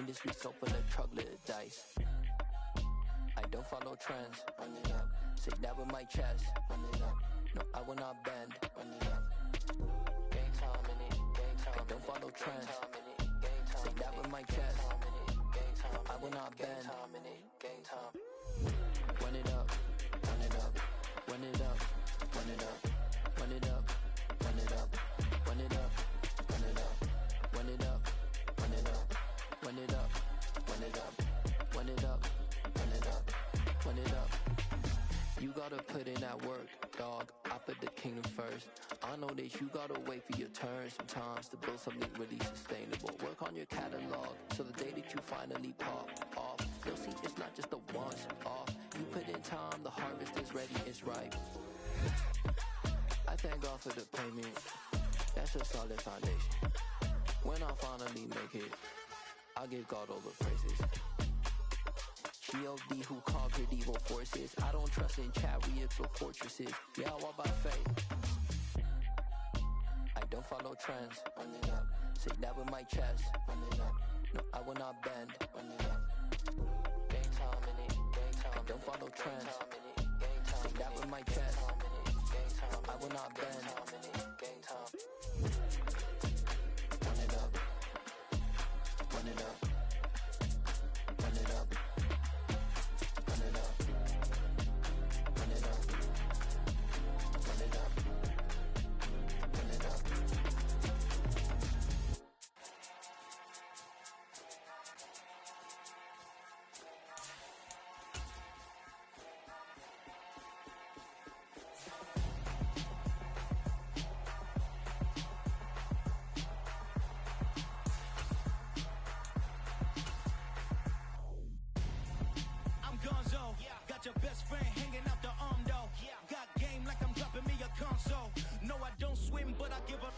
Industry so full of troglodytes. I don't follow trends. Run it up. Say that with my chest. Run it up. No, I will not bend. Run it up. Game time in it. Game time. I don't follow trends. Say that with my chest. No, I will not bend. Game time. Run it up. Run it up. Run it up. Run it up. Run it up. Run it up. Run it up. Run it up. Run it up. Run it up. Run it up. Run it up. Run it up. Run it up. Run it up. You gotta put in that work, dog. I put the kingdom first. I know that you gotta wait for your turn sometimes to build something really sustainable. Work on your catalog so the day that you finally pop off, you'll see it's not just a once off. You put in time, the harvest is ready, it's ripe. I thank God for the payment. That's a solid foundation. When I finally make it, I'll give God all the praises. G.O.D. who conquered evil forces. I don't trust in chariots or fortresses. Yeah, I walk by faith. I don't follow trends. Run it up. Say that with my chest. Run it up. No, I will not bend. Run it up. Game time in it. Game time. I don't follow trends. Say that with my chest. No, I will not bend. Game time. Run it up. Run it up. Run it up. Run it up. Run it up. Run it up. Run it up. Got your best friend hanging out the arm though. Got game like I'm dropping me a console. No, I don't swim, but I give a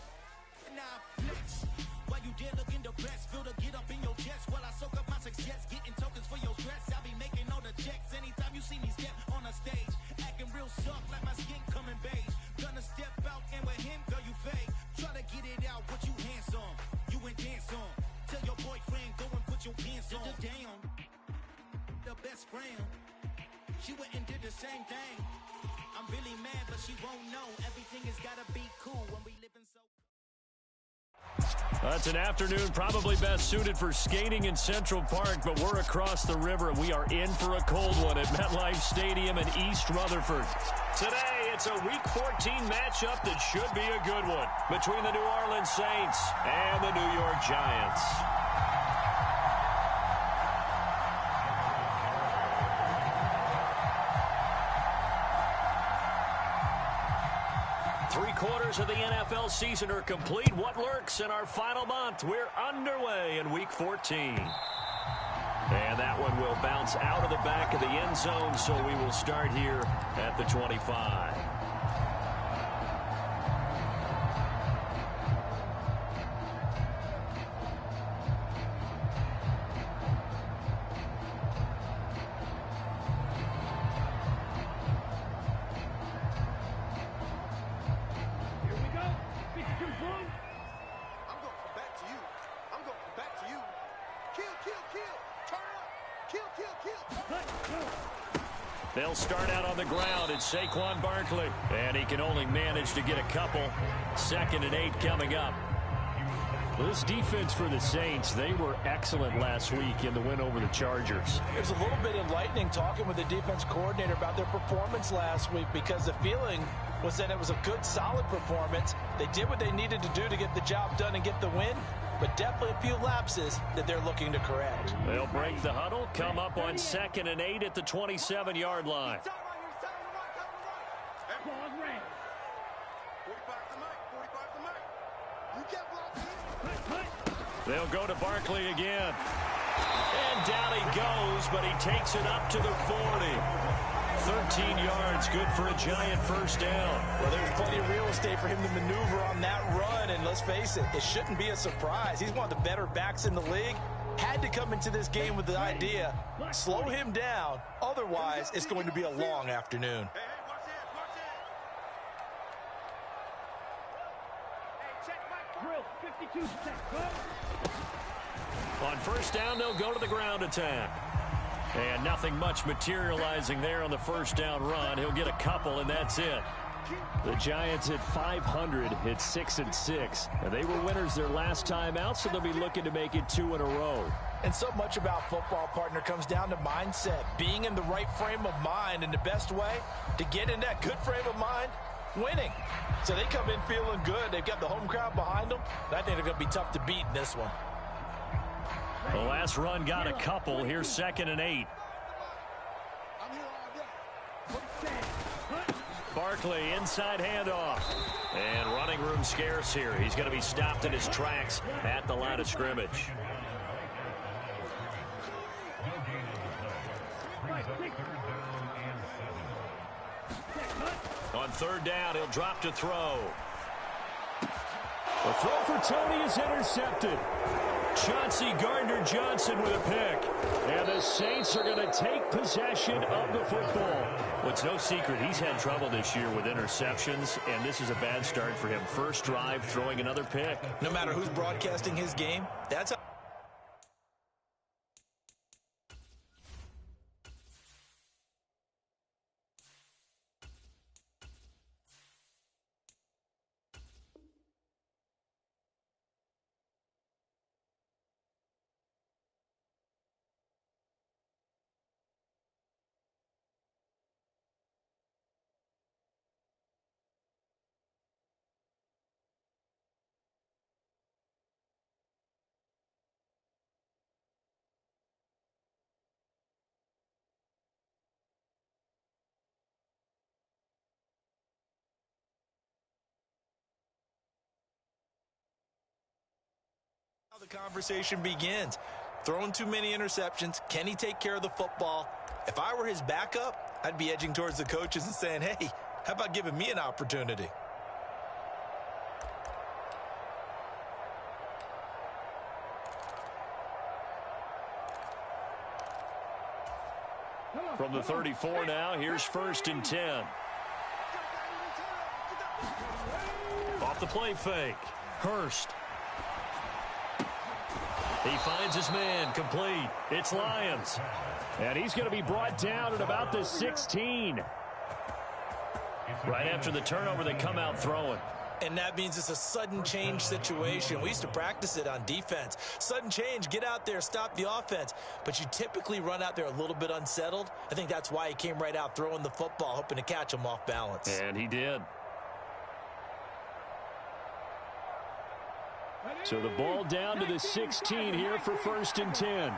now flex. While you there looking depressed, feel the get up in your chest while I soak up my success, getting tokens for your stress. I'll be making all the checks anytime you see me step on a stage, acting real soft like my skin coming beige. Gonna step out and with him, girl, you fake. Try to get it out, what you handsome, you ain't dance on. Tell your boyfriend go and put your pants on. Down, the best friend. She went and did the same thing. I'm really mad, but she won't know. Everything has gotta be cool when we living so. It's an afternoon probably best suited for skating in Central Park, but we're across the river and we are in for a cold one at MetLife Stadium in East Rutherford. Today, it's a Week 14 matchup that should be a good one between the New Orleans Saints and the New York Giants. Three-quarters of the NFL season are complete. What lurks in our final month? We're underway in Week 14. And that one will bounce out of the back of the end zone, so we will start here at the 25. They'll start out on the ground. It's Saquon Barkley, and he can only manage to get a couple. 2nd and 8 coming up. This defense for the Saints, they were excellent last week in the win over the Chargers. It was a little bit enlightening talking with the defense coordinator about their performance last week, because the feeling was that it was a good, solid performance. They did what they needed to do to get the job done and get the win, but definitely a few lapses that they're looking to correct. They'll break the huddle, come up on 2nd and 8 at the 27-yard line. They'll go to Barkley again. And down he goes, but he takes it up to the 40. 13 yards, good for a Giant first down. Well, there's plenty of real estate for him to maneuver on that run, and let's face it, it shouldn't be a surprise. He's one of the better backs in the league. Had to come into this game with the idea, slow him down, otherwise it's going to be a long afternoon. On first down, they'll go to the ground attack. And nothing much materializing there on the first down run. He'll get a couple, and that's it. The Giants at 500 hit 6-6. And they were winners their last time out, so they'll be looking to make it 2 in a row. And so much about football, partner, comes down to mindset. Being in the right frame of mind, and the best way to get in that good frame of mind, winning. So they come in feeling good. They've got the home crowd behind them. I think they're going to be tough to beat in this one. The last run got a couple. Here's 2nd and 8. Barkley, inside handoff. And running room scarce here. He's going to be stopped in his tracks at the line of scrimmage. On 3rd down, he'll drop to throw. The throw for Tony is intercepted. Chauncey Gardner-Johnson with a pick. And the Saints are going to take possession of the football. Well, it's no secret he's had trouble this year with interceptions, and this is a bad start for him. First drive, throwing another pick. No matter who's broadcasting his game, that's how. The conversation begins. Throwing too many interceptions. Can he take care of the football? If I were his backup, I'd be edging towards the coaches and saying, hey, how about giving me an opportunity? From the 34 now, here's 1st and 10. Off the play fake. Hurst. He finds his man, complete. It's Lyons. And he's going to be brought down at about the 16. Right after the turnover, they come out throwing. And that means it's a sudden change situation. We used to practice it on defense. Sudden change, get out there, stop the offense. But you typically run out there a little bit unsettled. I think that's why he came right out throwing the football, hoping to catch him off balance. And he did. So the ball down to the 16 here for 1st and 10.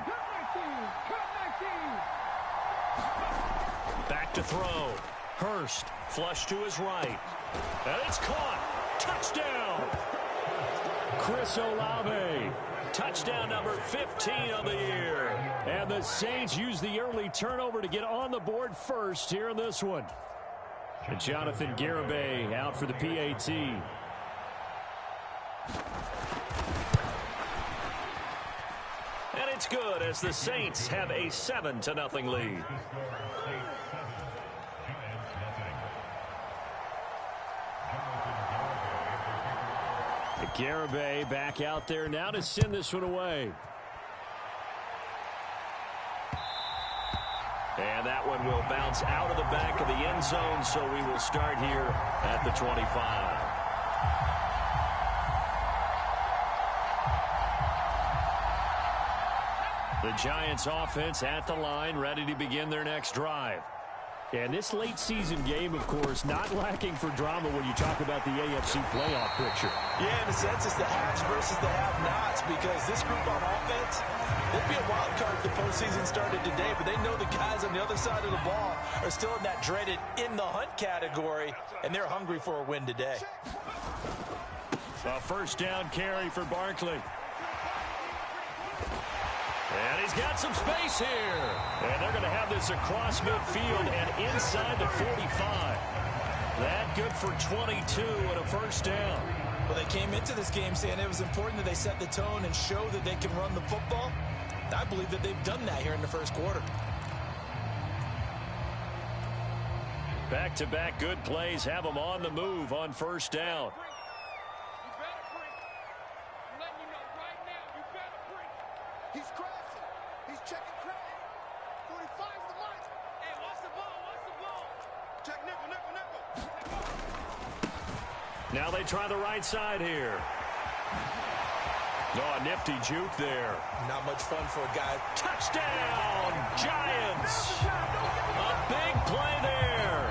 Back to throw. Hurst, flush to his right. And it's caught. Touchdown. Chris Olave. Touchdown number 15 of the year. And the Saints use the early turnover to get on the board first here in this one. And Jonathan Garibay out for the PAT. And it's good as the Saints have a 7-0 lead. Garibay back out there now to send this one away. And that one will bounce out of the back of the end zone, so we will start here at the 25. The Giants offense at the line, ready to begin their next drive. And this late season game, of course, not lacking for drama when you talk about the AFC playoff picture. Yeah, in a sense, it's the haves versus the have-nots, because this group on offense, they'd be a wild card if the postseason started today, but they know the guys on the other side of the ball are still in that dreaded in-the-hunt category, and they're hungry for a win today. A first down carry for Barkley. And he's got some space here. And they're going to have this across midfield and inside the 45. That good for 22 and a first down. Well, they came into this game saying it was important that they set the tone and show that they can run the football. I believe that they've done that here in the first quarter. Back-to-back good plays have them on the move on first down. Now they try the right side here. Oh, a nifty juke there. Not much fun for a guy. Touchdown, Giants! A big play there.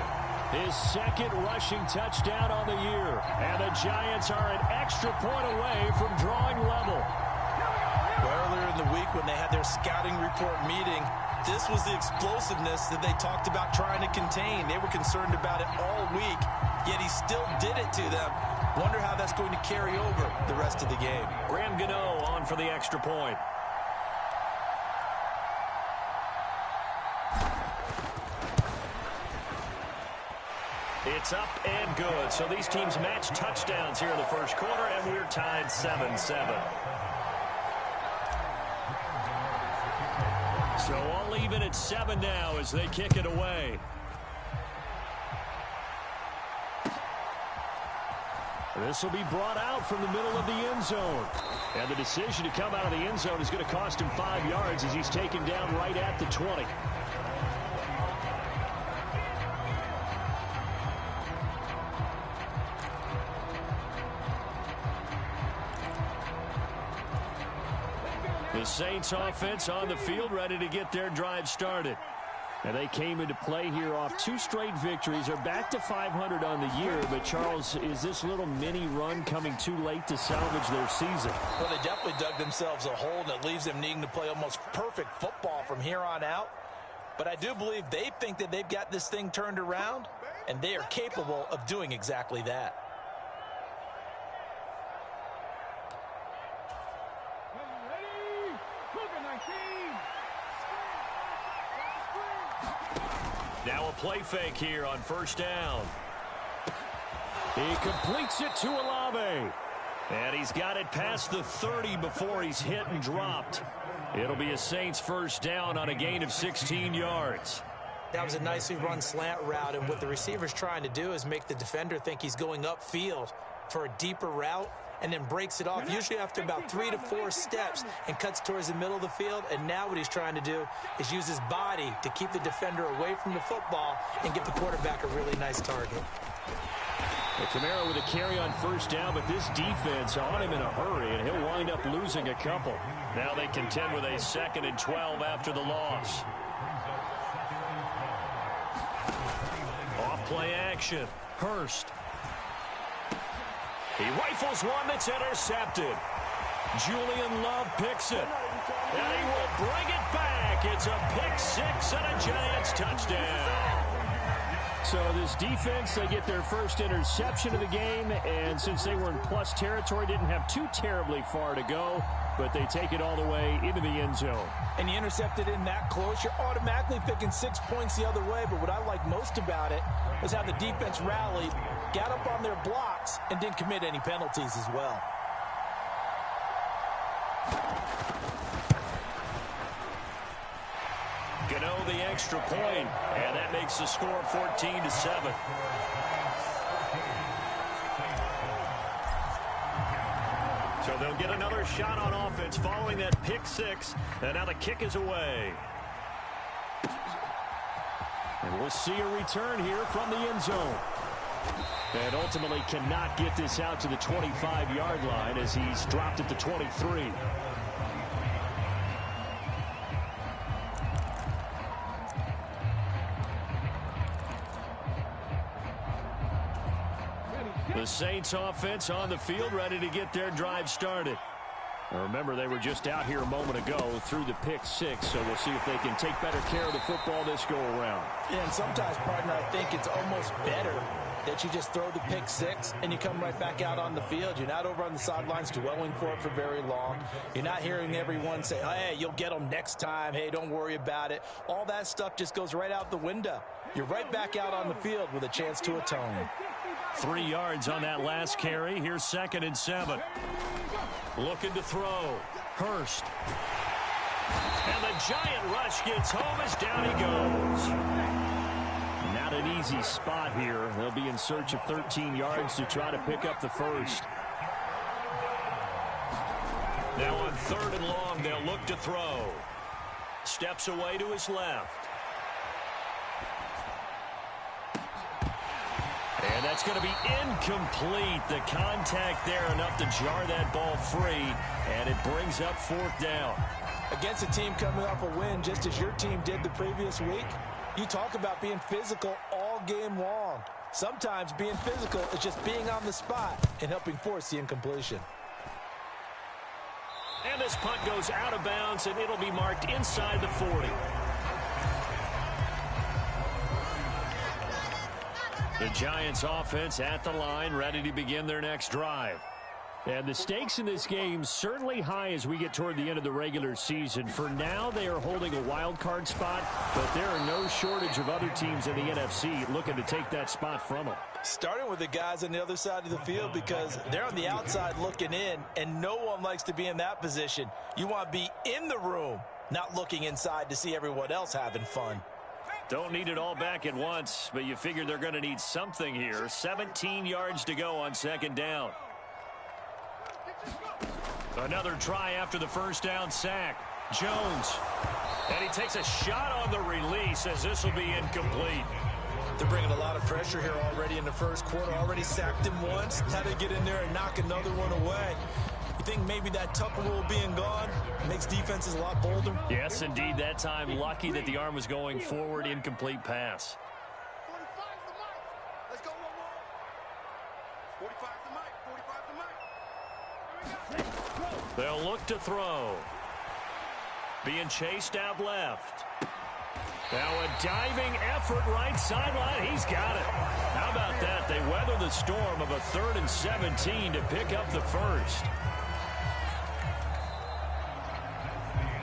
His second rushing touchdown on the year. And the Giants are an extra point away from drawing level. Well, earlier in the week when they had their scouting report meeting, this was the explosiveness that they talked about trying to contain. They were concerned about it all week, yet he still did it to them. Wonder how that's going to carry over the rest of the game. Graham Gano on for the extra point. It's up and good. So these teams match touchdowns here in the first quarter, and we're tied 7-7. So all even at 7 now as they kick it away. This will be brought out from the middle of the end zone. And the decision to come out of the end zone is going to cost him 5 yards as he's taken down right at the 20. The Saints offense on the field, ready to get their drive started. And they came into play here off 2 straight victories. They're back to 500 on the year. But, Charles, is this little mini run coming too late to salvage their season? Well, they definitely dug themselves a hole, and it leaves them needing to play almost perfect football from here on out. But I do believe they think that they've got this thing turned around, and they are capable of doing exactly that. Now a play fake here on first down. He completes it to Olave. And he's got it past the 30 before he's hit and dropped. It'll be a Saints first down on a gain of 16 yards. That was a nicely run slant route, and what the receiver's trying to do is make the defender think he's going upfield for a deeper route, and then breaks it off, usually after about 3 to 4 steps, and cuts towards the middle of the field. And now what he's trying to do is use his body to keep the defender away from the football and give the quarterback a really nice target. Kamara with a carry on first down, but this defense on him in a hurry, and he'll wind up losing a couple. Now they contend with a 2nd and 12 after the loss. Off play action. Hurst. He rifles one that's intercepted. Julian Love picks it. And he will bring it back. It's a pick 6 and a Giants touchdown. So this defense, they get their first interception of the game. And since they were in plus territory, didn't have too terribly far to go. But they take it all the way into the end zone. And you intercepted in that close, you're automatically thinking 6 points the other way. But what I like most about it was how the defense rallied, got up on their blocks, and didn't commit any penalties as well. Gano the extra point, and that makes the score 14-7. So they'll get another shot on offense following that pick 6, and now the kick is away. And we'll see a return here from the end zone. And ultimately cannot get this out to the 25-yard line as he's dropped at the 23. The Saints offense on the field, ready to get their drive started. Now remember, they were just out here a moment ago through the pick 6, so we'll see if they can take better care of the football this go-around. Yeah, and sometimes, partner, I think it's almost better that you just throw the pick 6 and you come right back out on the field. You're not over on the sidelines dwelling for it for very long. You're not hearing everyone say, oh, hey, you'll get them next time. Hey, don't worry about it. All that stuff just goes right out the window. You're right back out on the field with a chance to atone. 3 yards on that last carry. Here's 2nd and 7. Looking to throw. Hurst. And the giant rush gets home as down he goes. Not an easy spot here. They'll be in search of 13 yards to try to pick up the first. Now on 3rd and long, they'll look to throw. Steps away to his left. And that That's going to be incomplete. The contact there enough to jar that ball free, and it brings up 4th down. Against a team coming off a win, just as your team did the previous week, you talk about being physical all game long. Sometimes being physical is just being on the spot and helping force the incompletion. And this punt goes out of bounds, and it'll be marked inside the 40. The Giants offense at the line, ready to begin their next drive. And the stakes in this game certainly high as we get toward the end of the regular season. For now, they are holding a wild card spot, but there are no shortage of other teams in the NFC looking to take that spot from them. Starting with the guys on the other side of the field, because they're on the outside looking in, and no one likes to be in that position. You want to be in the room, not looking inside to see everyone else having fun. Don't need it all back at once, but you figure they're going to need something here. 17 yards to go on 2nd down. Another try after the 1st down sack. Jones. And he takes a shot on the release as this will be incomplete. They're bringing a lot of pressure here already in the 1st quarter. Already sacked him once. Had to get in there and knock another one away. You think maybe that Tucker rule being gone makes defenses a lot bolder? Yes, indeed. That time, lucky that the arm was going forward. Incomplete pass. 45's the mic. Let's go one more. 45's the mic. 45's the mic. They'll look to throw. Being chased out left. Now a diving effort right sideline. He's got it. How about that? They weather the storm of a 3rd and 17 to pick up the 1st.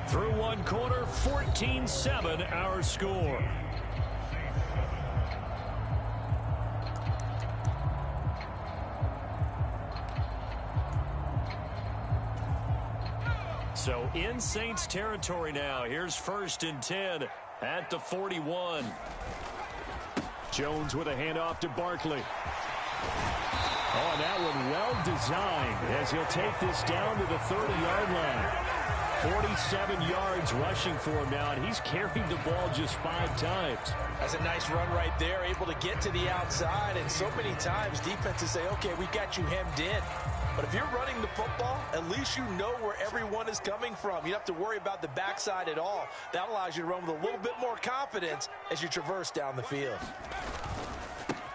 Through 1 quarter, 14-7 our score. So in Saints territory now. Here's 1st and 10 at the 41. Jones with a handoff to Barkley. Oh, and that one well designed as he'll take this down to the 30-yard line. 47 yards rushing for him now, and he's carried the ball just 5 times. That's a nice run right there, able to get to the outside, and so many times defenses say, okay, we got you hemmed in. But if you're running the football, at least you know where everyone is coming from. You don't have to worry about the backside at all. That allows you to run with a little bit more confidence as you traverse down the field.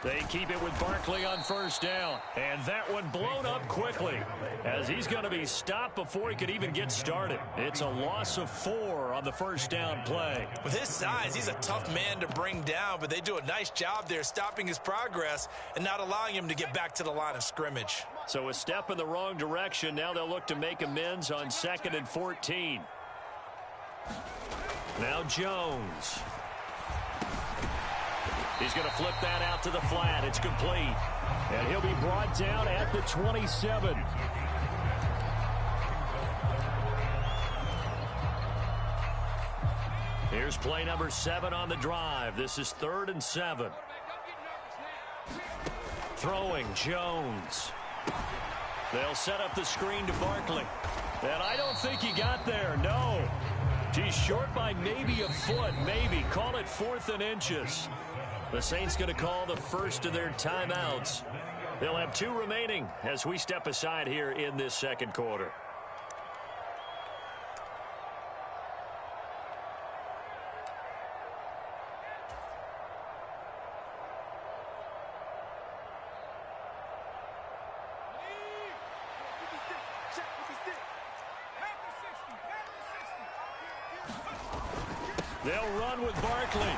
They keep it with Barkley on 1st down. And that one blown up quickly as he's going to be stopped before he could even get started. It's a loss of 4 on the 1st down play. With his size, he's a tough man to bring down, but they do a nice job there stopping his progress and not allowing him to get back to the line of scrimmage. So a step in the wrong direction. Now they'll look to make amends on 2nd and 14. Now Jones. He's going to flip that out to the flat. It's complete. And he'll be brought down at the 27. Here's play number 7 on the drive. This is 3rd and 7. Throwing Jones. They'll set up the screen to Barkley. And I don't think he got there. No. He's short by maybe a foot. Maybe. Call it 4th and inches. The Saints going to call the first of their timeouts. They'll have 2 remaining as we step aside here in this 2nd quarter. They'll run with Barkley.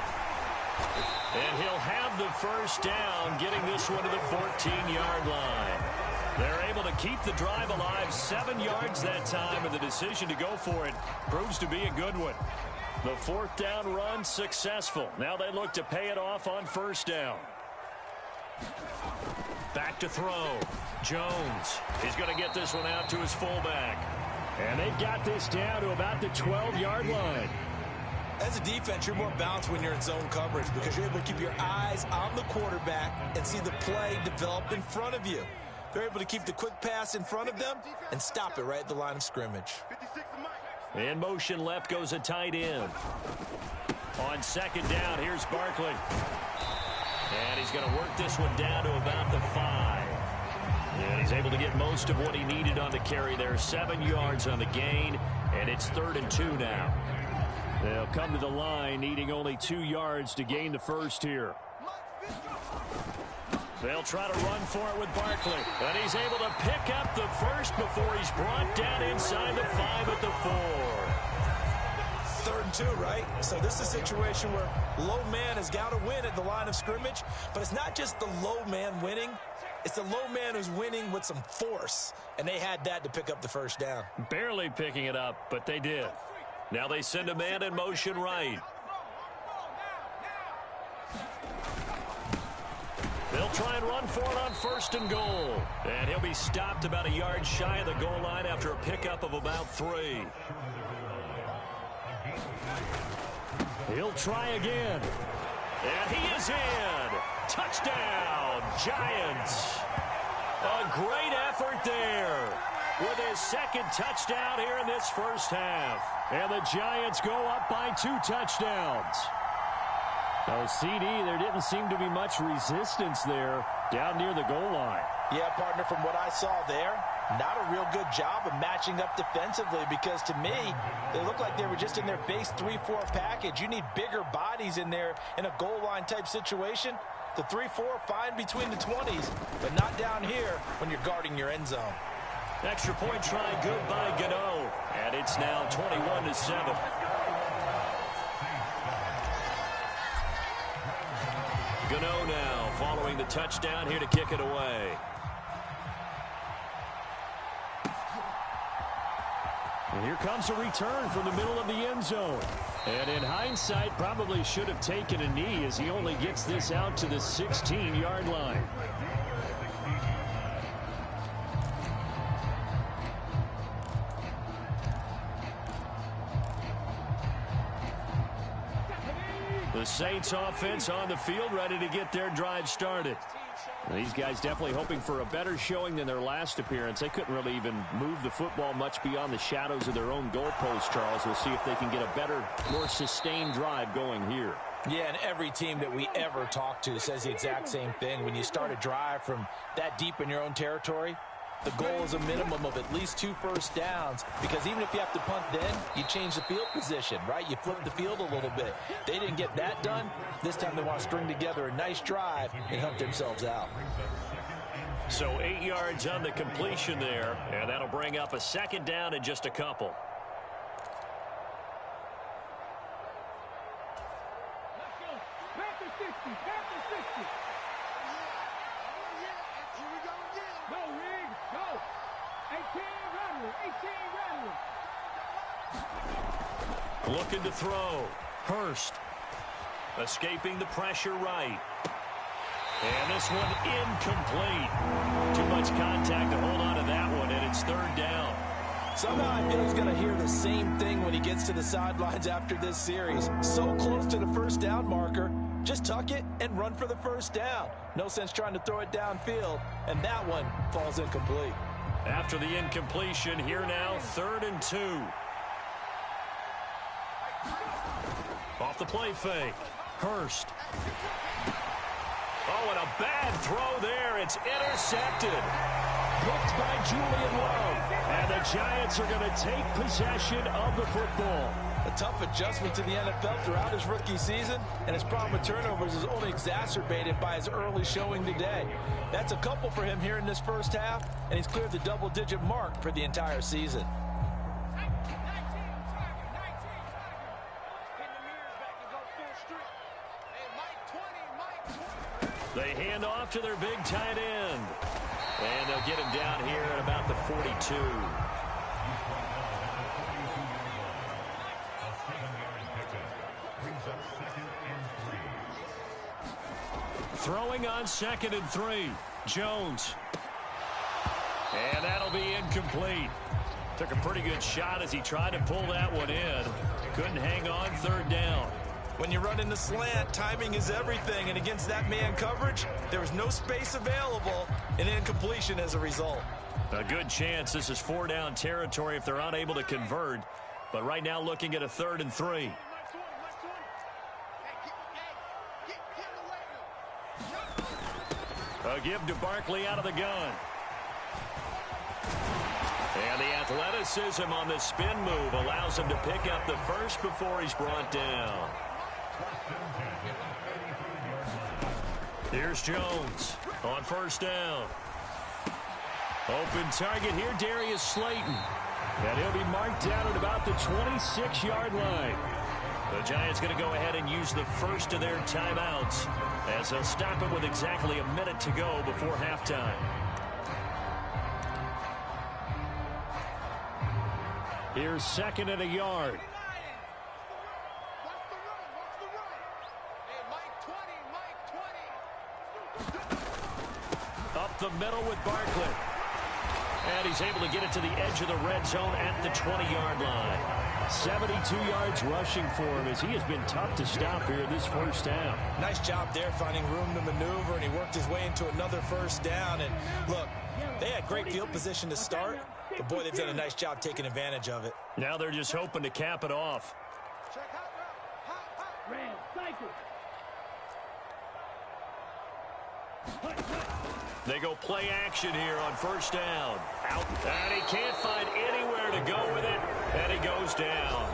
And he'll have the 1st down, getting this one to the 14-yard line. They're able to keep the drive alive, 7 yards that time, and the decision to go for it proves to be a good one. The 4th down run successful. Now they look to pay it off on 1st down. Back to throw. Jones. He's going to get this one out to his fullback. And they've got this down to about the 12-yard line. As a defense, you're more balanced when you're in zone coverage because you're able to keep your eyes on the quarterback and see the play develop in front of you. They're able to keep the quick pass in front of them and stop it right at the line of scrimmage. In motion left goes a tight end. On 2nd down, here's Barkley. And he's going to work this one down to about the 5. And he's able to get most of what he needed on the carry there. 7 yards on the gain, and it's 3rd and 2 now. They'll come to the line, needing only 2 yards to gain the first here. They'll try to run for it with Barkley. And he's able to pick up the first before he's brought down inside the 5 at the 4. 3rd and 2, right? So this is a situation where low man has got to win at the line of scrimmage. But it's not just the low man winning. It's the low man who's winning with some force. And they had that to pick up the first down. Barely picking it up, but they did. Now they send a man in motion right. They'll try and run for it on 1st and goal. And he'll be stopped about a yard shy of the goal line after a pickup of about 3. He'll try again. And he is in. Touchdown, Giants. A great effort there with his 2nd touchdown here in this first half. And the Giants go up by 2 touchdowns. Oh, CD, there didn't seem to be much resistance there down near the goal line. Yeah, partner, from what I saw there, not a real good job of matching up defensively because to me, they looked like they were just in their base 3-4 package. You need bigger bodies in there in a goal line type situation. The 3-4, fine between the 20s, but not down here when you're guarding your end zone. Extra point try good by Gano, and it's now 21-7. Gano now following the touchdown here to kick it away. And here comes a return from the middle of the end zone. And in hindsight, probably should have taken a knee as he only gets this out to the 16-yard line. The Saints offense on the field, ready to get their drive started. These guys definitely hoping for a better showing than their last appearance. They couldn't really even move the football much beyond the shadows of their own goalpost, Charles. We'll see if they can get a better, more sustained drive going here. Yeah, and every team that we ever talk to says the exact same thing. When you start a drive from that deep in your own territory, the goal is a minimum of at least 2 first downs, because even if you have to punt then, you change the field position, right? You flip the field a little bit. They didn't get that done. This time they want to string together a nice drive and help themselves out. So 8 yards on the completion there, and that'll bring up a 2nd down in just a couple. Looking to throw. Hurst. Escaping the pressure right. And this one incomplete. Too much contact to hold on to that one, and it's 3rd down. Somehow I feel he's going to hear the same thing when he gets to the sidelines after this series. So close to the first down marker. Just tuck it and run for the first down. No sense trying to throw it downfield, and that one falls incomplete. After the incompletion, here now, 3rd and 2. Off the play fake. Hurst. Oh, and a bad throw there. It's intercepted. Picked by Julian Love. And the Giants are going to take possession of the football. A tough adjustment to the NFL throughout his rookie season, and his problem with turnovers is only exacerbated by his early showing today. That's a couple for him here in this first half, and he's cleared the double-digit mark for the entire season. They hand off to their big tight end. And they'll get him down here at about the 42. Throwing on 2nd and 3. Jones. And that'll be incomplete. Took a pretty good shot as he tried to pull that one in. Couldn't hang on, 3rd down. When you run in the slant, timing is everything, and against that man coverage, there was no space available, and incompletion as a result. A good chance this is 4-down territory if they're unable to convert, but right now looking at a 3rd and 3. A give to Barkley out of the gun. And the athleticism on the spin move allows him to pick up the first before he's brought down. Here's Jones on first down. Open target here, Darius Slayton. And he'll be marked down at about the 26-yard line. The Giants going to go ahead and use the first of their timeouts as they'll stop it with exactly a minute to go before halftime. Here's second and a yard. Up the middle with Barkley. And he's able to get it to the edge of the red zone at the 20-yard line. 72 yards rushing for him as he has been tough to stop here this first half. Nice job there finding room to maneuver, and he worked his way into another first down. And look, they had great field position to start, but boy, they've done a nice job taking advantage of it. Now they're just hoping to cap it off. They go play action here on first down. Out. And he can't find anywhere to go with it. And he goes down.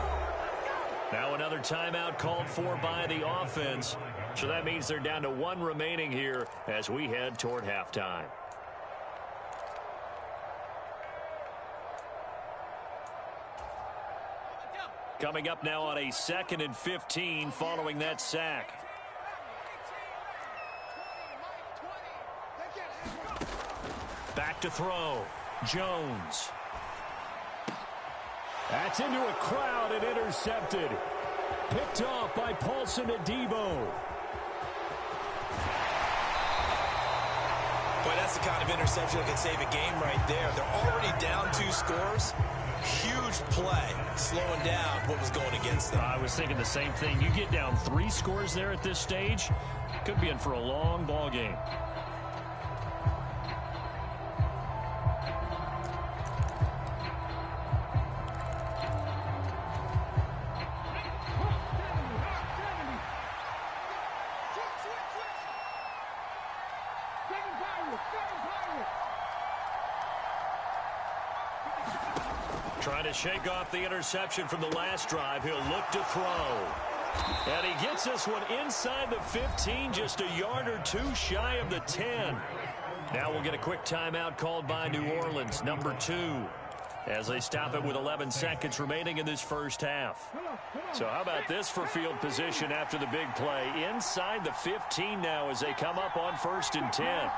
Now another timeout called for by the offense. So that means they're down to one remaining here as we head toward halftime. Coming up now on a 2nd and 15 following that sack. Back to throw. Jones. That's into a crowd and intercepted. Picked off by Paulson Adebo. Boy, that's the kind of interception that can save a game right there. They're already down 2 scores. Huge play, slowing down what was going against them. I was thinking the same thing. You get down 3 scores there at this stage, could be in for a long ball game. Trying to shake off the interception from the last drive. He'll look to throw. And he gets this one inside the 15, just a yard or 2 shy of the 10. Now we'll get a quick timeout called by New Orleans, number 2, as they stop it with 11 seconds remaining in this first half. So how about this for field position after the big play? Inside the 15 now as they come up on 1st and 10.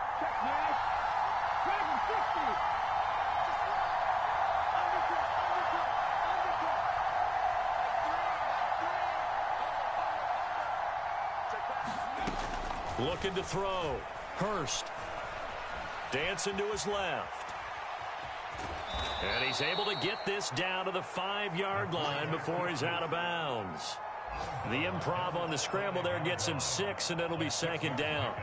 Looking to throw. Hurst. Dancing to his left. And he's able to get this down to the 5-yard line before he's out of bounds. The improv on the scramble there gets him 6, and it'll be 2nd down.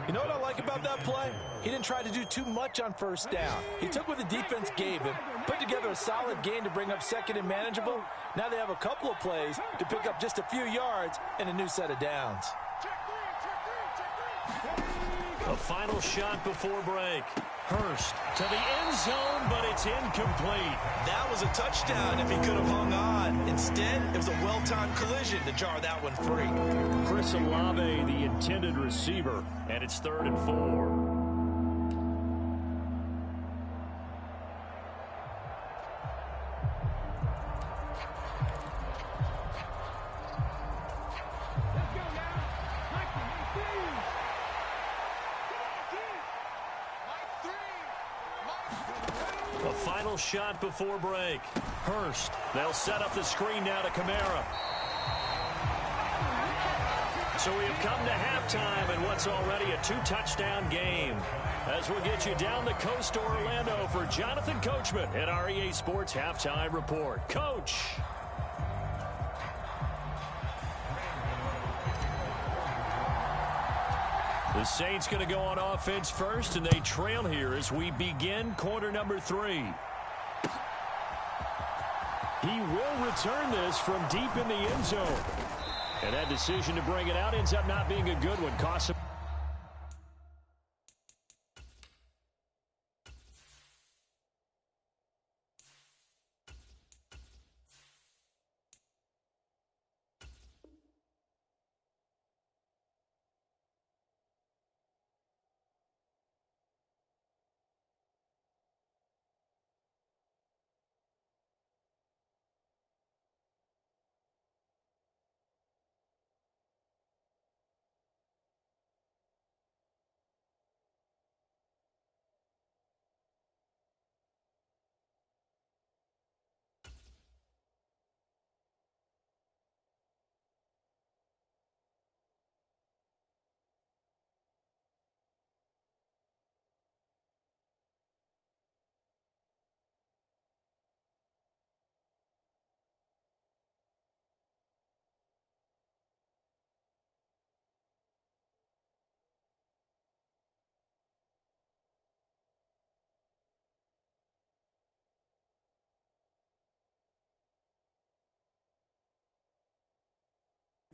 You know what I like about that play? He didn't try to do too much on first down. He took what the defense gave him, put together a solid gain to bring up 2nd and manageable. Now they have a couple of plays to pick up just a few yards and a new set of downs. A final shot before break. Hurst to the end zone, but it's incomplete. That was a touchdown if he could have hung on. Instead, it was a well-timed collision to jar that one free. Chris Olave, the intended receiver, and it's 3rd and 4. A final shot before break. Hurst. They'll set up the screen now to Kamara. So we have come to halftime in what's already a 2-touchdown game. As we'll get you down the coast to Orlando for Jonathan Coachman at our EA Sports Halftime Report. Coach. The Saints going to go on offense first, and they trail here as we begin quarter number 3. He will return this from deep in the end zone. And that decision to bring it out ends up not being a good one. Costs him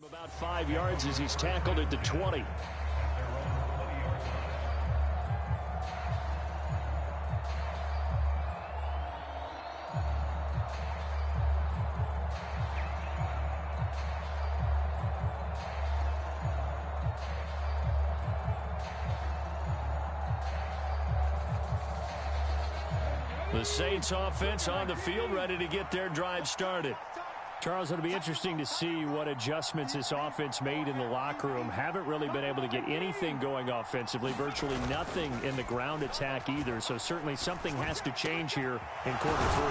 About 5 yards as he's tackled at the 20. The Saints offense on the field, ready to get their drive started. Charles, it'll be interesting to see what adjustments this offense made in the locker room. Haven't really been able to get anything going offensively, virtually nothing in the ground attack either. So certainly something has to change here in quarter 3.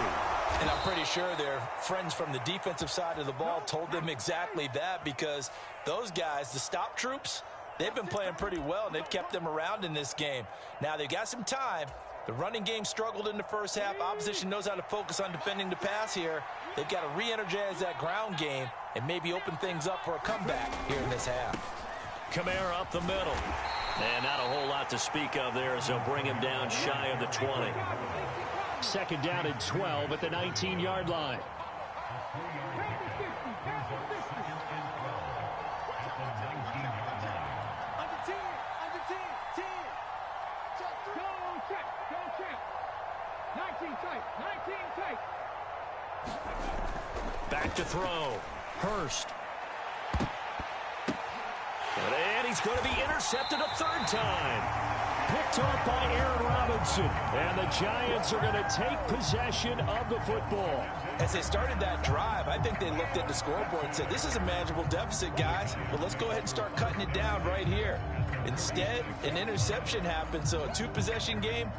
And I'm pretty sure their friends from the defensive side of the ball told them exactly that, because those guys, the stop troops, they've been playing pretty well, and they've kept them around in this game. Now they've got some time. The running game struggled in the first half. Opposition knows how to focus on defending the pass here. They've got to re-energize that ground game and maybe open things up for a comeback here in this half. Kamara up the middle. And not a whole lot to speak of there as they'll bring him down shy of the 20. Second down and 12 at the 19-yard line. Back to throw. Hurst. And he's going to be intercepted a third time. Picked off by Aaron Robinson. And the Giants are going to take possession of the football. As they started that drive, I think they looked at the scoreboard and said, this is a manageable deficit, guys, but let's go ahead and start cutting it down right here. Instead, an interception happened, so a two-possession game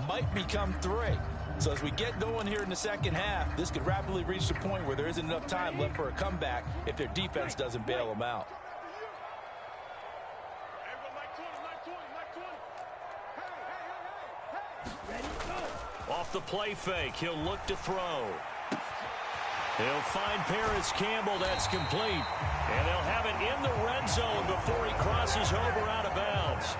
might become 3. So as we get going here in the second half, this could rapidly reach the point where there isn't enough time left for a comeback if their defense doesn't bail them out. Off the play fake, he'll look to throw. He'll find Paris Campbell. That's complete. And they'll have it in the red zone before he crosses over out of bounds.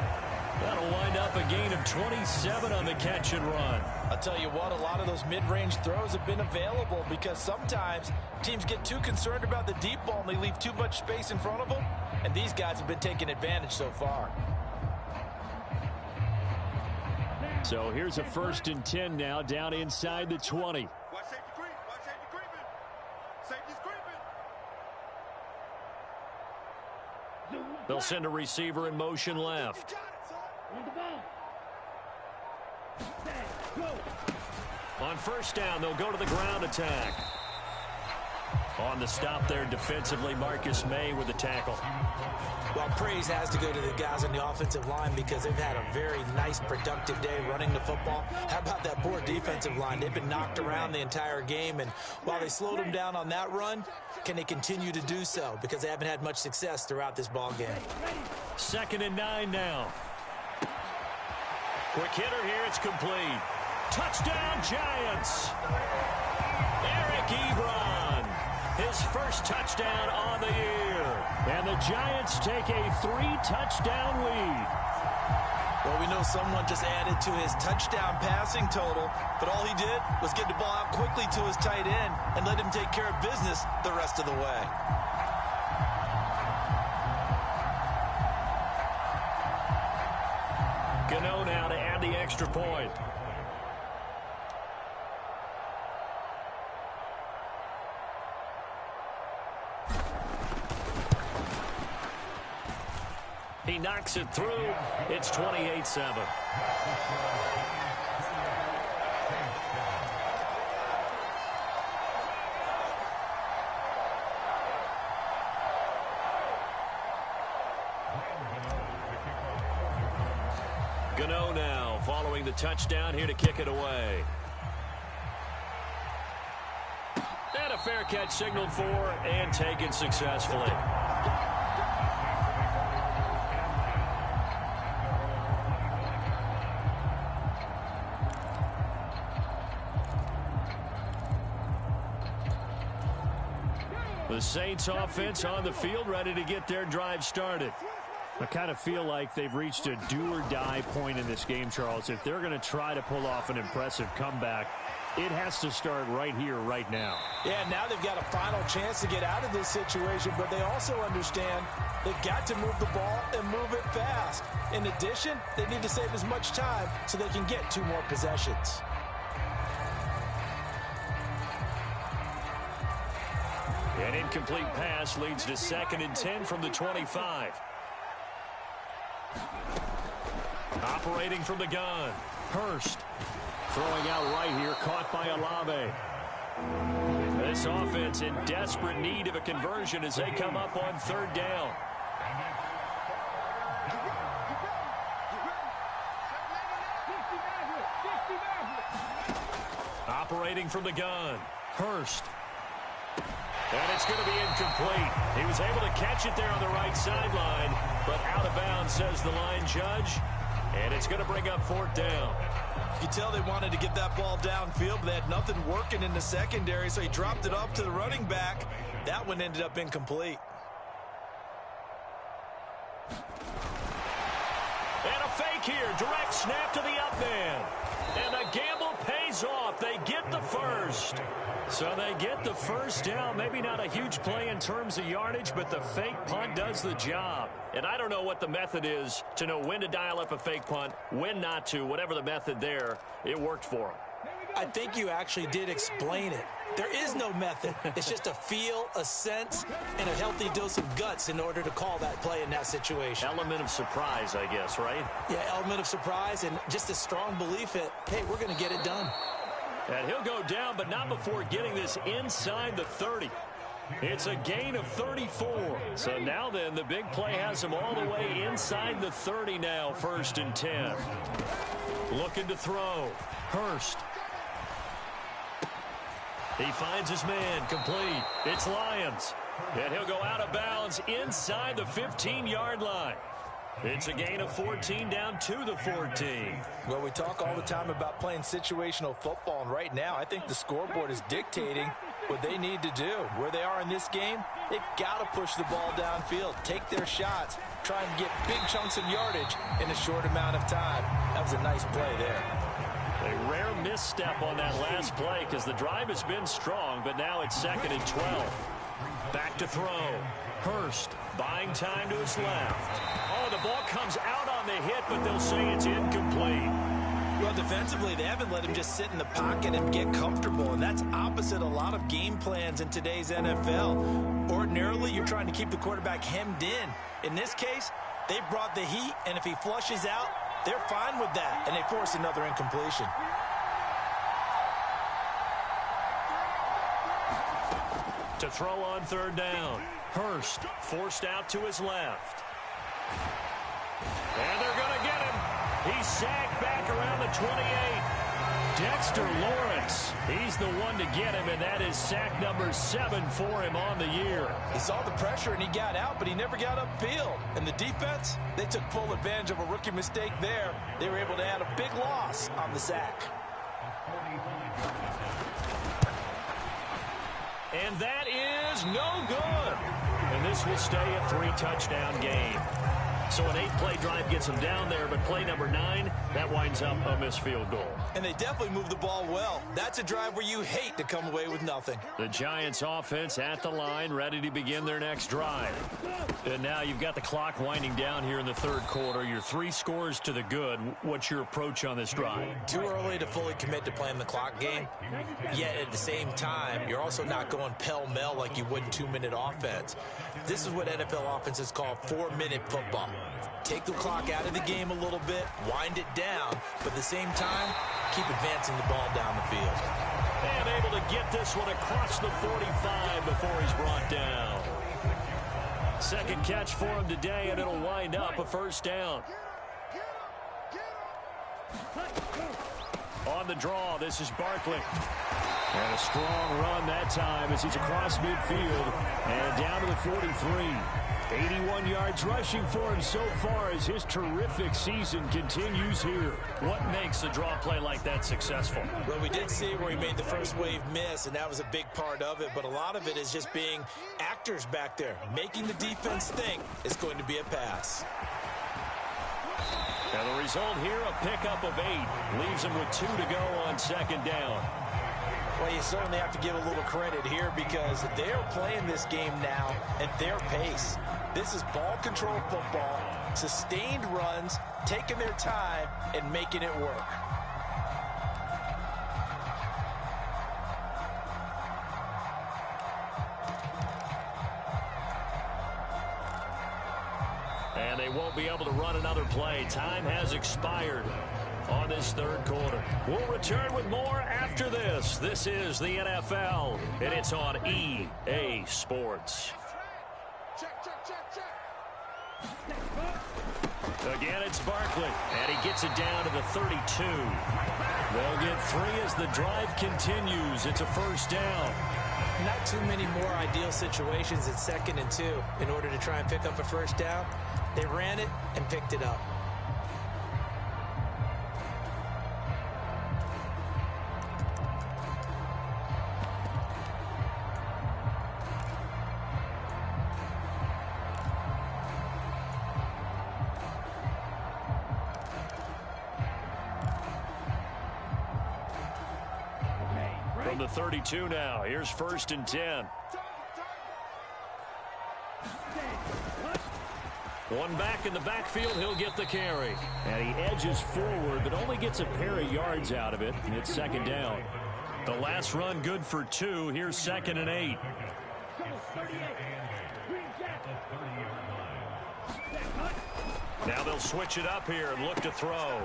That'll wind up a gain of 27 on the catch and run. I'll tell you what, a lot of those mid-range throws have been available because sometimes teams get too concerned about the deep ball and they leave too much space in front of them. And these guys have been taking advantage so far. So here's a 1st and 10 now down inside the 20. Watch safety creep. Watch safety creeping. Safety's creeping. They'll send a receiver in motion left. On first down, they'll go to the ground attack. On the stop there defensively, Marcus May with the tackle. Well, praise has to go to the guys on the offensive line because they've had a very nice, productive day running the football. How about that poor defensive line? They've been knocked around the entire game, and while they slowed them down on that run, can they continue to do so? Because they haven't had much success throughout this ball game. 2nd and 9 now. Quick hitter here, it's complete. Touchdown, Giants! Eric Ebron, his first touchdown on the year. And the Giants take a 3-touchdown lead. Well, we know someone just added to his touchdown passing total, but all he did was get the ball out quickly to his tight end and let him take care of business the rest of the way. Gano now to add the extra point. He knocks it through. It's 28-7. Gano now following the touchdown here to kick it away. And a fair catch signaled for and taken successfully. The Saints offense on the field ready to get their drive started. I kind of feel like they've reached a do-or-die point in this game, Charles. If they're going to try to pull off an impressive comeback, it has to start right here, right now. Yeah, now they've got a final chance to get out of this situation, but they also understand they've got to move the ball and move it fast. In addition, they need to save as much time so they can get 2 more possessions. An incomplete pass leads to 2nd and 10 from the 25. Operating from the gun, Hurst. Throwing out right here, caught by Olave. This offense in desperate need of a conversion as they come up on 3rd down. Operating from the gun, Hurst. And it's going to be incomplete. He was able to catch it there on the right sideline, but out of bounds, says the line judge. And it's going to bring up 4th down. You can tell they wanted to get that ball downfield, but they had nothing working in the secondary, so he dropped it off to the running back. That one ended up incomplete. And a fake here. Direct snap to the up man. And the gamble pays off. They get the first. So they get the first down. Maybe not a huge play in terms of yardage, but the fake punt does the job. And I don't know what the method is to know when to dial up a fake punt, when not to. Whatever the method there, it worked for them. I think you actually did explain it. There is no method. It's just a feel, a sense, and a healthy dose of guts in order to call that play in that situation. Element of surprise, I guess, right? Yeah, element of surprise and just a strong belief that, hey, we're going to get it done. And he'll go down, but not before getting this inside the 30. It's a gain of 34. So now then, the big play has him all the way inside the 30 now, 1st and 10. Looking to throw. Hurst. He finds his man, complete. It's Lyons. And he'll go out of bounds inside the 15-yard line. It's a gain of 14 down to the 14. Well, we talk all the time about playing situational football, and right now I think the scoreboard is dictating what they need to do. Where they are in this game, they've got to push the ball downfield, take their shots, try and get big chunks of yardage in a short amount of time. That was a nice play there. A rare misstep on that last play because the drive has been strong, but now it's 2nd and 12. Back to throw. Hurst buying time to his left. Oh, the ball comes out on the hit, but they'll say it's incomplete. Well, defensively, they haven't let him just sit in the pocket and get comfortable, and that's opposite a lot of game plans in today's NFL. Ordinarily, you're trying to keep the quarterback hemmed in. In this case, they brought the heat, and if he flushes out, they're fine with that, and they force another incompletion. To throw on 3rd down. Hurst forced out to his left. And they're going to get him. He's sacked back around the 28. Dexter Lawrence, he's the one to get him, and that is sack number 7 for him on the year. He saw the pressure and he got out, but he never got upfield. And the defense, they took full advantage of a rookie mistake there. They were able to add a big loss on the sack. And that is no good. And this will stay a 3-touchdown game. So an 8-play drive gets him down there, but play number 9, that winds up a missed field goal. And they definitely moved the ball well. That's a drive where you hate to come away with nothing. The Giants offense at the line, ready to begin their next drive. And now you've got the clock winding down here in the 3rd quarter. You're 3 scores to the good. What's your approach on this drive? Too early to fully commit to playing the clock game. Yet at the same time, you're also not going pell-mell like you would in 2-minute offense. This is what NFL offenses call 4-minute football. Take the clock out of the game a little bit, wind it down, but at the same time, keep advancing the ball down the field. And able to get this one across the 45 before he's brought down. 2nd catch for him today, and it'll wind up a 1st down. On the draw, this is Barkley. And a strong run that time as he's across midfield and down to the 43. 81 yards rushing for him so far as his terrific season continues here. What makes a draw play like that successful? Well, we did see where he made the first wave miss, and that was a big part of it. But a lot of it is just being actors back there, making the defense think it's going to be a pass. result here, a pickup of 8. Leaves them with 2 to go on second down. Well, you certainly have to give a little credit here because they're playing this game now at their pace. This is ball control football, sustained runs, taking their time, and making it work. And they won't be able to run another play. Time has expired on this third quarter. We'll return with more after this. This is the NFL, and it's on EA Sports. Again, it's Barkley, and he gets it down to the 32. They'll get 3 as the drive continues. It's a first down. Not too many more ideal situations at 2nd and 2 in order to try and pick up a first down. They ran it and picked it up. From the 32 now, here's 1st and 10. One back in the backfield, he'll get the carry. And he edges forward, but only gets a pair of yards out of it, and it's 2nd down. The last run good for 2. Here's 2nd and 8. Now they'll switch it up here and look to throw.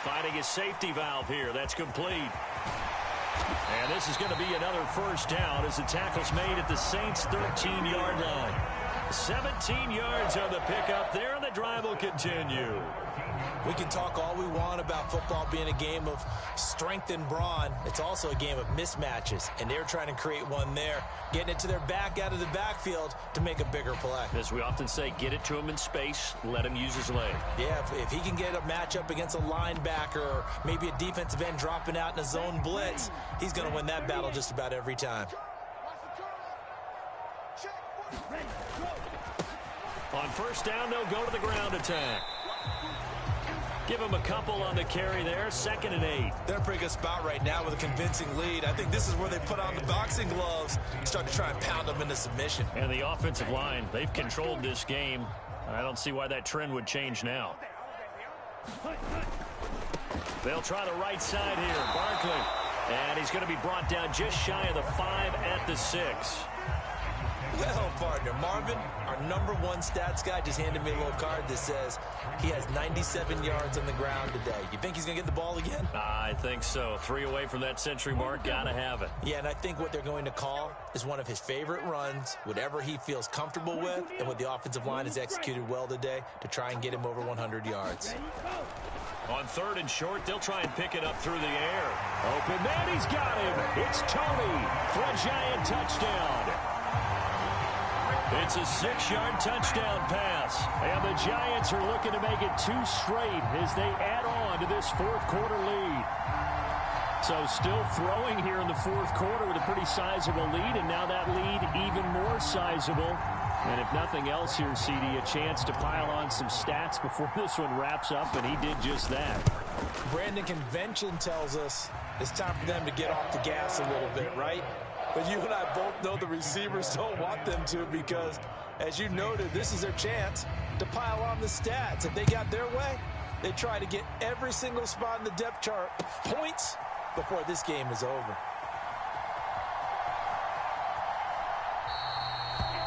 Finding his safety valve here. That's complete. And this is going to be another first down as the tackle's made at the Saints' 13-yard line. 17 yards on the pickup there, and the drive will continue. We can talk all we want about football being a game of strength and brawn. It's also a game of mismatches, and they're trying to create one there, getting it to their back out of the backfield to make a bigger play. As we often say, get it to him in space, let him use his leg. Yeah, if he can get a matchup against a linebacker or maybe a defensive end dropping out in a zone blitz, he's going to win that battle just about every time. On first down, they'll go to the ground attack. Give him a couple on the carry there. 2nd and 8. They're in a pretty good spot right now with a convincing lead. I think this is where they put on the boxing gloves and start to try and pound them into submission. And the offensive line, they've controlled this game. I don't see why that trend would change now. They'll try the right side here. Barkley. And he's going to be brought down just shy of the 5 at the 6. Well, partner, Marvin, our #1 stats guy, just handed me a little card that says he has 97 yards on the ground today. You think he's going to get the ball again? I think so. 3 away from that century mark. Got to have it. Yeah, and I think what they're going to call is one of his favorite runs, whatever he feels comfortable with, and what the offensive line has executed well today to try and get him over 100 yards. On 3rd and short, they'll try and pick it up through the air. Open man, he's got him. It's Tony for a giant touchdown. It's a 6-yard touchdown pass. And the Giants are looking to make it 2 straight as they add on to this 4th quarter lead. So still throwing here in the 4th quarter with a pretty sizable lead, and now that lead even more sizable. And if nothing else here, CD, a chance to pile on some stats before this one wraps up, and he did just that. Brandon, convention tells us it's time for them to get off the gas a little bit, right? But you and I both know the receivers don't want them to because, as you noted, this is their chance to pile on the stats. If they got their way, they try to get every single spot in the depth chart points before this game is over.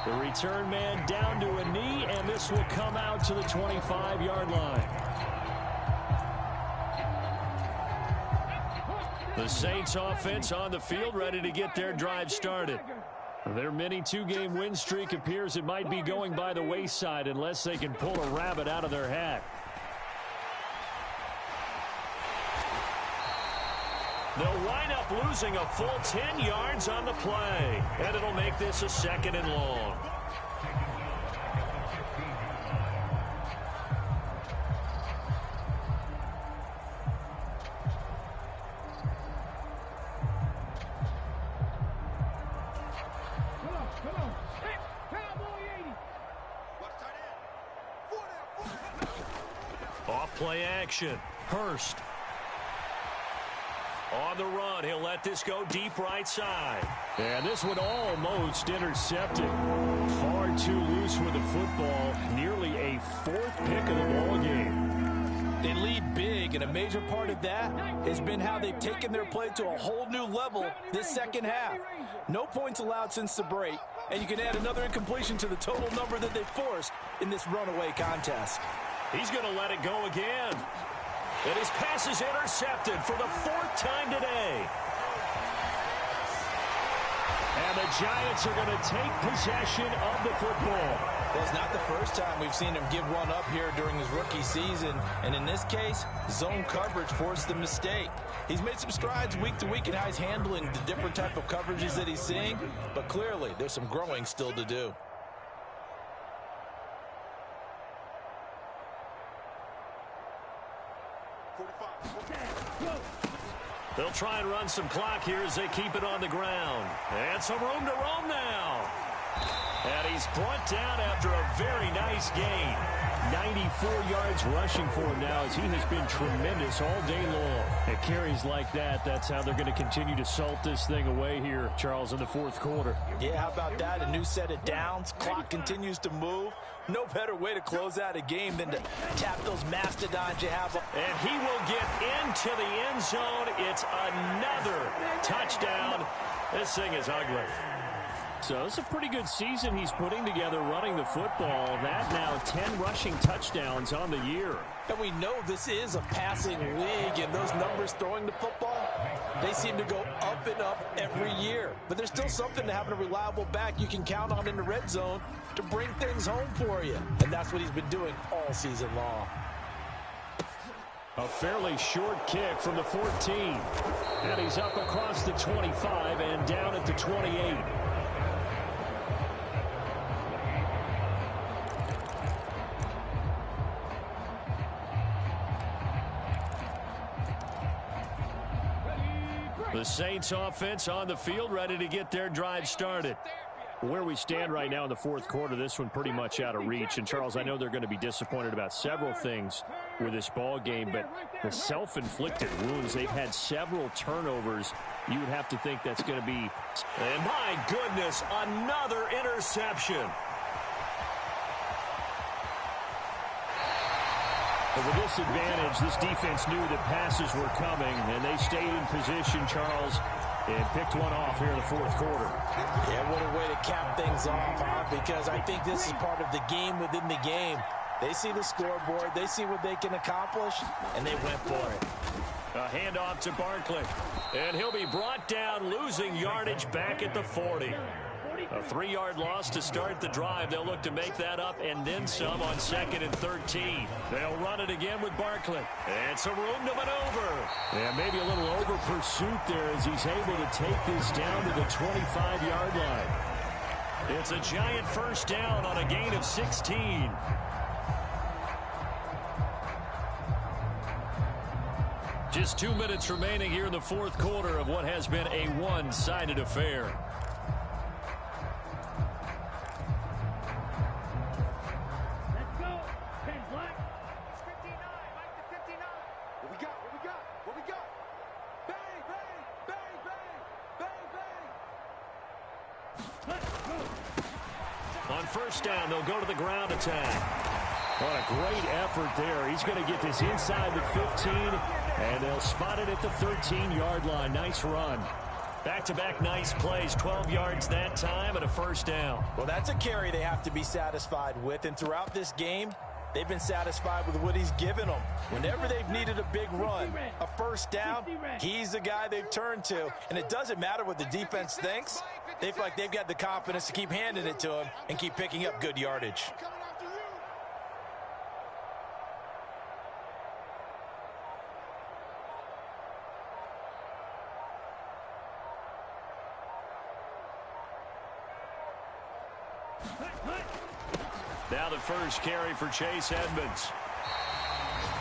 The return man down to a knee, and this will come out to the 25-yard line. The Saints offense on the field, ready to get their drive started. Their mini 2-game win streak appears it might be going by the wayside unless they can pull a rabbit out of their hat. They'll wind up losing a full 10 yards on the play, and it'll make this a 2nd and long. Off play action. Hurst. On the run, he'll let this go deep right side. And this one almost intercepted. Far too loose with the football. Nearly a fourth pick of the ball game. They lead big, and a major part of that has been how they've taken their play to a whole new level this second half. No points allowed since the break, and you can add another incompletion to the total number that they forced in this runaway contest. He's going to let it go again. And his pass is intercepted for the fourth time today. And the Giants are going to take possession of the football. Well, it's not the first time we've seen him give one up here during his rookie season. And in this case, zone coverage forced the mistake. He's made some strides week to week in how he's handling the different type of coverages that he's seeing. But clearly, there's some growing still to do. They'll try and run some clock here as they keep it on the ground. And some room to roam now. And he's brought down after a very nice gain. 94 yards rushing for him now as he has been tremendous all day long. At carries like that, that's how they're going to continue to salt this thing away here, Charles, in the fourth quarter. Yeah, how about that? A new set of downs. Clock continues to move. No better way to close out a game than to tap those mastodons you have. And he will get into the end zone. It's another touchdown. This thing is ugly. So it's a pretty good season he's putting together running the football. That now 10 rushing touchdowns on the year. And we know this is a passing league, and those numbers throwing the football, they seem to go up and up every year. But there's still something to having a reliable back you can count on in the red zone to bring things home for you. And that's what he's been doing all season long. A fairly short kick from the 14. And he's up across the 25 and down at the 28. The Saints offense on the field, ready to get their drive started. Where we stand right now in the fourth quarter, this one pretty much out of reach. And, Charles, I know they're going to be disappointed about several things with this ball game, but the self-inflicted wounds, they've had several turnovers. You would have to think that's going to be... And, my goodness, another interception. But with this advantage, this defense knew that passes were coming, and they stayed in position, Charles, and picked one off here in the fourth quarter. Yeah, what a way to cap things off, huh? Because I think this is part of the game within the game. They see the scoreboard, they see what they can accomplish, and they went for it. A handoff to Barkley, and he'll be brought down, losing yardage back at the 40. A 3-yard loss to start the drive. They'll look to make that up and then some on 2nd and 13. They'll run it again with Barkley. And some room to maneuver. And maybe a little over pursuit there as he's able to take this down to the 25-yard line. It's a giant first down on a gain of 16. Just 2 minutes remaining here in the fourth quarter of what has been a one-sided affair. On first down, they'll go to the ground attack. What a great effort there. He's going to get this inside the 15, and they'll spot it at the 13-yard line. Nice run. Back-to-back nice plays, 12 yards that time and a first down. Well, that's a carry they have to be satisfied with, and throughout this game, they've been satisfied with what he's given them. Whenever they've needed a big run, a first down, he's the guy they've turned to. And it doesn't matter what the defense thinks. They feel like they've got the confidence to keep handing it to him and keep picking up good yardage. Now the first carry for Chase Edmonds.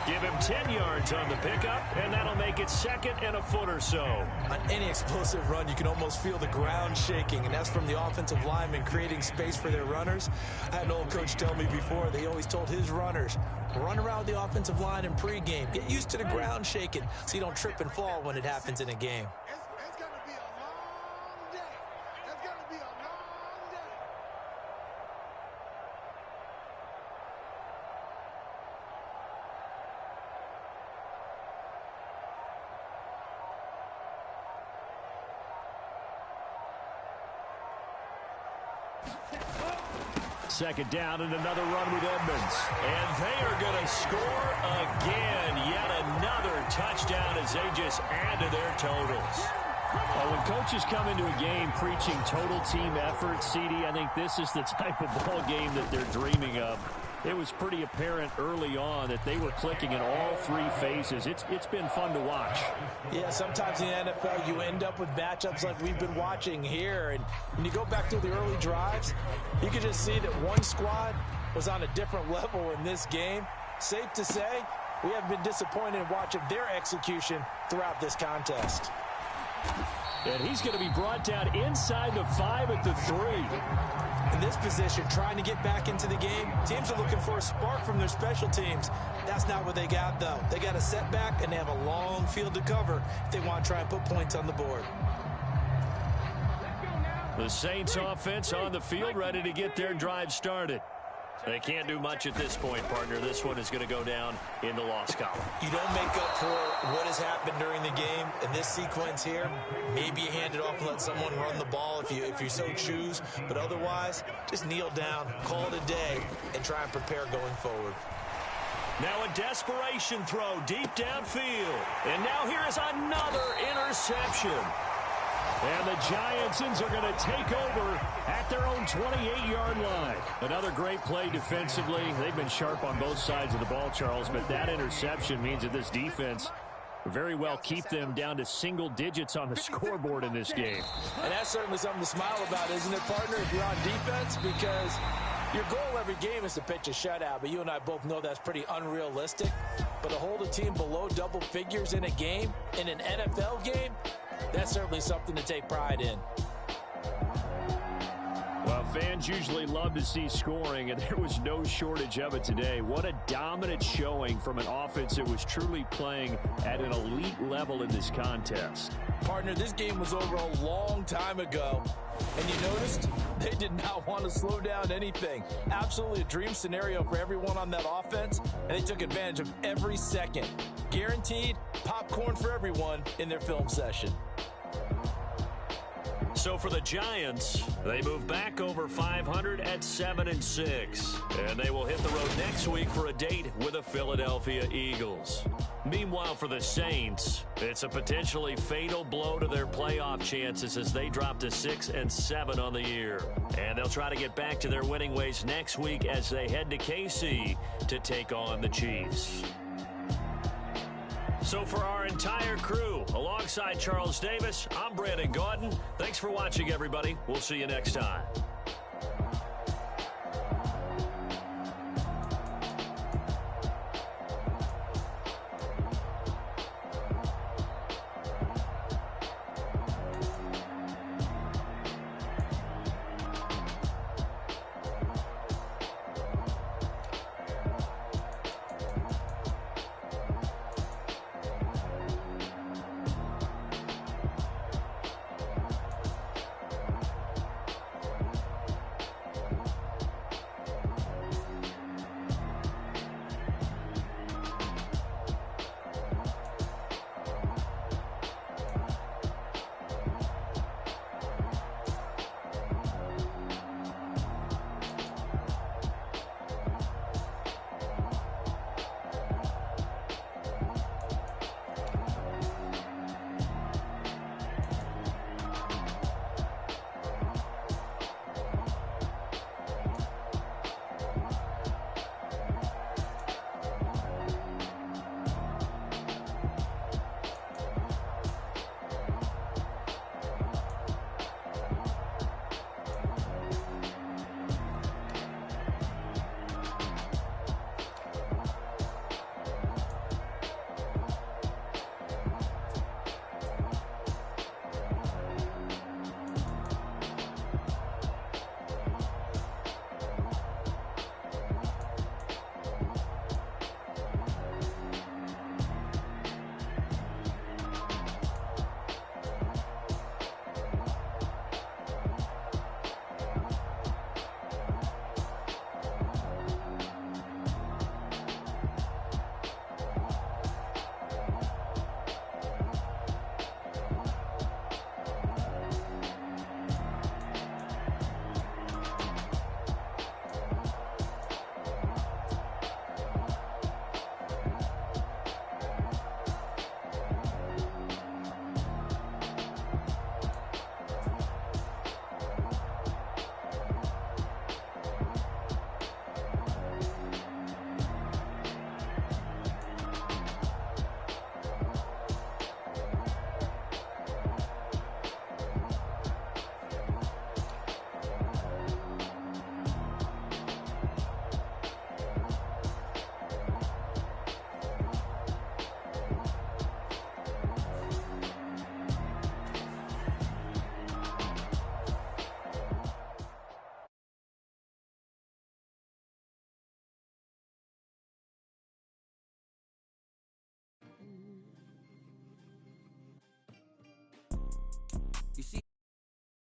Give him 10 yards on the pickup, and that'll make it second and a foot or so. On any explosive run, you can almost feel the ground shaking, and that's from the offensive linemen creating space for their runners. I had an old coach tell me before, they always told his runners, run around the offensive line in pregame. Get used to the ground shaking so you don't trip and fall when it happens in a game. It's going to be a long day. It's going to be a long day. Second down and another run with Edmonds. And they are going to score again. Yet another touchdown as they just add to their totals. Well, when coaches come into a game preaching total team effort, CD, I think this is the type of ball game that they're dreaming of. It was pretty apparent early on that they were clicking in all three phases. It's been fun to watch. Yeah, sometimes in the NFL you end up with matchups like we've been watching here. And when you go back to the early drives, you can just see that one squad was on a different level in this game. Safe to say, we have been disappointed in watching their execution throughout this contest. And he's going to be brought down inside the 5 at the 3. In this position, trying to get back into the game, teams are looking for a spark from their special teams. That's not what they got, though. They got a setback, and they have a long field to cover if they want to try and put points on the board. The Saints offense on the field, ready to get their drive started. They can't do much at this point, partner. This one is going to go down in the loss column. You don't make up for what has happened during the game. In this sequence here, maybe you hand it off and let someone run the ball if you so choose. But otherwise, just kneel down, call it a day, and try and prepare going forward. Now a desperation throw deep downfield. And now here is another interception. And the Giantsons are going to take over at their own 28-yard line. Another great play defensively. They've been sharp on both sides of the ball, Charles, but that interception means that this defense very well keep them down to single digits on the scoreboard in this game. And that's certainly something to smile about, isn't it, partner, if you're on defense? Because your goal every game is to pitch a shutout, but you and I both know that's pretty unrealistic. But to hold a team below double figures in a game, in an NFL game, that's certainly something to take pride in. Well, fans usually love to see scoring, and there was no shortage of it today. What a dominant showing from an offense that was truly playing at an elite level in this contest. Partner, this game was over a long time ago, and you noticed they did not want to slow down anything. Absolutely a dream scenario for everyone on that offense, and they took advantage of every second. Guaranteed popcorn for everyone in their film session. So for the Giants, they move back over 500 at 7-6. And they will hit the road next week for a date with the Philadelphia Eagles. Meanwhile, for the Saints, it's a potentially fatal blow to their playoff chances as they drop to 6-7 on the year. And they'll try to get back to their winning ways next week as they head to KC to take on the Chiefs. So for our entire crew, alongside Charles Davis, I'm Brandon Gaudin. Thanks for watching, everybody. We'll see you next time.